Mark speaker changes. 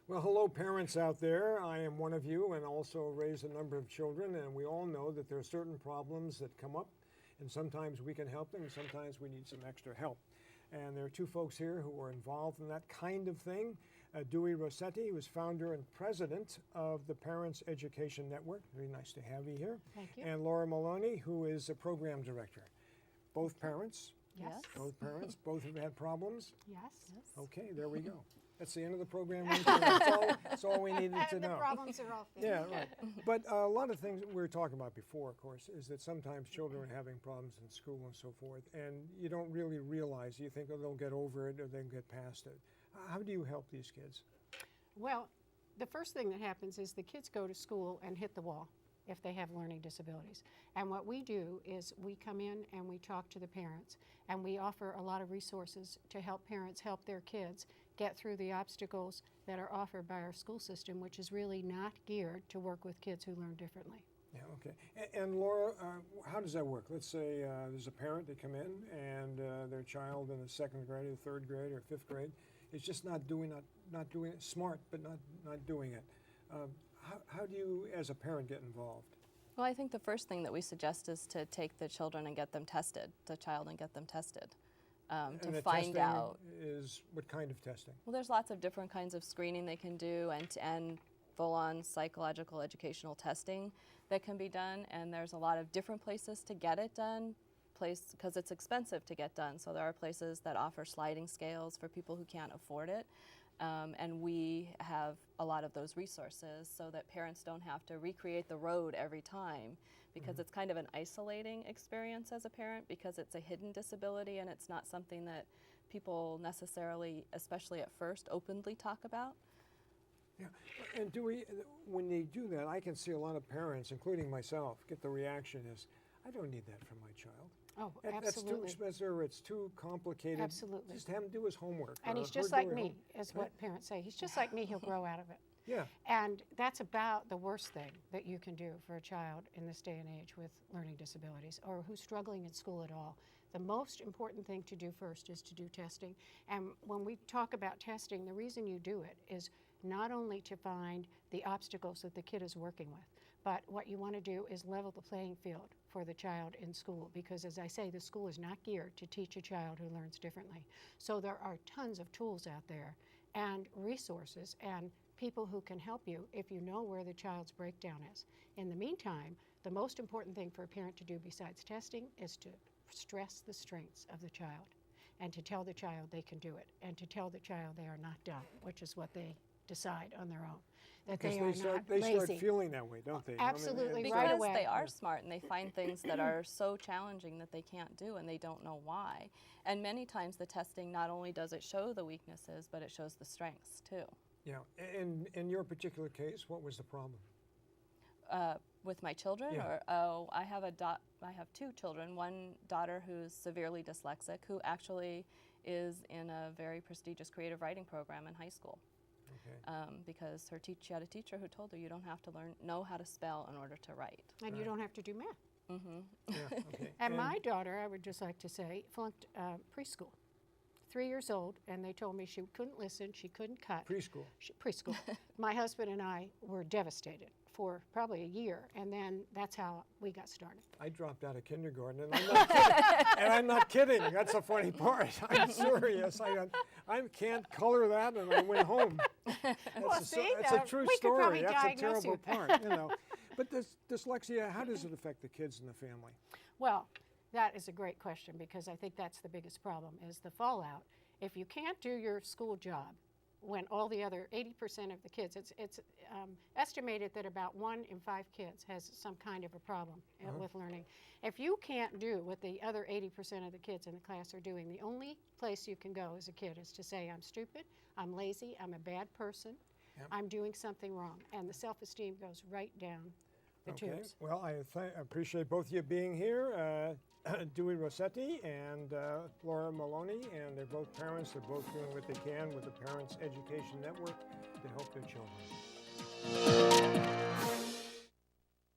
Speaker 1: Well, hello, parents out there. I am one of you and also raise a number of children, and we all know that there are certain problems that come up, and sometimes we can help them, and sometimes we need some extra help. And there are two folks here who are involved in that kind of thing. Dewey Rosetti, who is founder and president of the Parents Education Network. Very nice to have you here.
Speaker 2: Thank you.
Speaker 1: And Laura Maloney, who is a program director. Both parents?
Speaker 2: Yes.
Speaker 1: Both parents? Both have had problems?
Speaker 2: Yes.
Speaker 1: Okay, there we go. That's the end of the program. That's all we needed to know.
Speaker 2: The problems are all fixed.
Speaker 1: Yeah, right. But a lot of things we were talking about before, of course, is that sometimes children are having problems in school and so forth, and you don't really realize. You think, oh, they'll get over it or they'll get past it. How do you help these kids?
Speaker 2: Well, the first thing that happens is the kids go to school and hit the wall if they have learning disabilities. And what we do is we come in and we talk to the parents, and we offer a lot of resources to help parents help their kids get through the obstacles that are offered by our school system, which is really not geared to work with kids who learn differently.
Speaker 1: Yeah, okay. And Laura, how does that work? Let's say there's a parent that come in and their child in the second grade or third grade or fifth grade is just not doing it, smart, but not doing it. How do you, as a parent, get involved?
Speaker 3: Well, I think the first thing that we suggest is to take the children and get them tested, the child and get them tested, to find out.
Speaker 1: Is what kind of testing?
Speaker 3: Well, there's lots of different kinds of screening they can do, and full-on psychological educational testing that can be done, and there's a lot of different places to get it done, because it's expensive to get done. So there are places that offer sliding scales for people who can't afford it. And we have a lot of those resources so that parents don't have to recreate the road every time, because it's kind of an isolating experience as a parent, because it's a hidden disability and it's not something that people necessarily, especially at first, openly talk about.
Speaker 1: Yeah, and when they do that, I can see a lot of parents, including myself, get the reaction is, I don't need that for my child.
Speaker 2: Oh,
Speaker 1: That's too
Speaker 2: absolutely.
Speaker 1: expensive, or it's too complicated.
Speaker 2: Absolutely.
Speaker 1: Just have him do his homework.
Speaker 2: And he's
Speaker 1: or
Speaker 2: just
Speaker 1: her
Speaker 2: like
Speaker 1: do her
Speaker 2: me,
Speaker 1: home-
Speaker 2: is what parents say. He's just like me, he'll grow out of it.
Speaker 1: Yeah.
Speaker 2: And that's about the worst thing that you can do for a child in this day and age with learning disabilities or who's struggling in school at all. The most important thing to do first is to do testing. And when we talk about testing, the reason you do it is not only to find the obstacles that the kid is working with, but what you want to do is level the playing field for the child in school, because as I say, the school is not geared to teach a child who learns differently. So there are tons of tools out there and resources and people who can help you if you know where the child's breakdown is. In the meantime, the most important thing for a parent to do besides testing is to stress the strengths of the child and to tell the child they can do it and to tell the child they are not dumb, which is what they decide on their own, that they are not
Speaker 1: they
Speaker 2: lazy.
Speaker 1: start feeling that way, don't they?
Speaker 2: Absolutely,
Speaker 1: it's
Speaker 2: right
Speaker 3: Because
Speaker 2: away.
Speaker 3: they are smart and they find things that are so challenging that they can't do and they don't know why. And many times the testing not only does it show the weaknesses, but it shows the strengths too.
Speaker 1: Yeah, and in your particular case, what was the problem?
Speaker 3: With my children,
Speaker 1: Yeah.
Speaker 3: or I have two children. One daughter who's severely dyslexic, who actually is in a very prestigious creative writing program in high school.
Speaker 1: Okay.
Speaker 3: Because she had a teacher who told her you don't have to know how to spell in order to write.
Speaker 2: And you don't have to do math.
Speaker 1: Yeah, okay.
Speaker 2: And my daughter, I would just like to say, flunked preschool. 3 years old, and they told me she couldn't listen, she couldn't cut.
Speaker 1: Preschool.
Speaker 2: Preschool. My husband and I were devastated for probably a year, and then that's how we got started.
Speaker 1: I dropped out of kindergarten, and I'm not kidding. And I'm not kidding. That's the funny part. I'm serious. I can't color that, and I went home. That's a true
Speaker 2: we could
Speaker 1: story.
Speaker 2: probably
Speaker 1: That's a
Speaker 2: diagnose
Speaker 1: terrible
Speaker 2: you.
Speaker 1: part, you know. But this dyslexia, how does it affect the kids in the family?
Speaker 2: Well, that is a great question, because I think that's the biggest problem, is the fallout. If you can't do your school job, when all the other 80% of the kids, it's estimated that about 1 in 5 kids has some kind of a problem with learning. If you can't do what the other 80% of the kids in the class are doing, the only place you can go as a kid is to say, I'm stupid, I'm lazy, I'm a bad person, I'm doing something wrong. And the self-esteem goes right down the tubes.
Speaker 1: Well, I appreciate both of you being here, Dewey Rosetti and Laura Maloney, and they're both parents. They're both doing what they can with the Parents Education Network to help their children.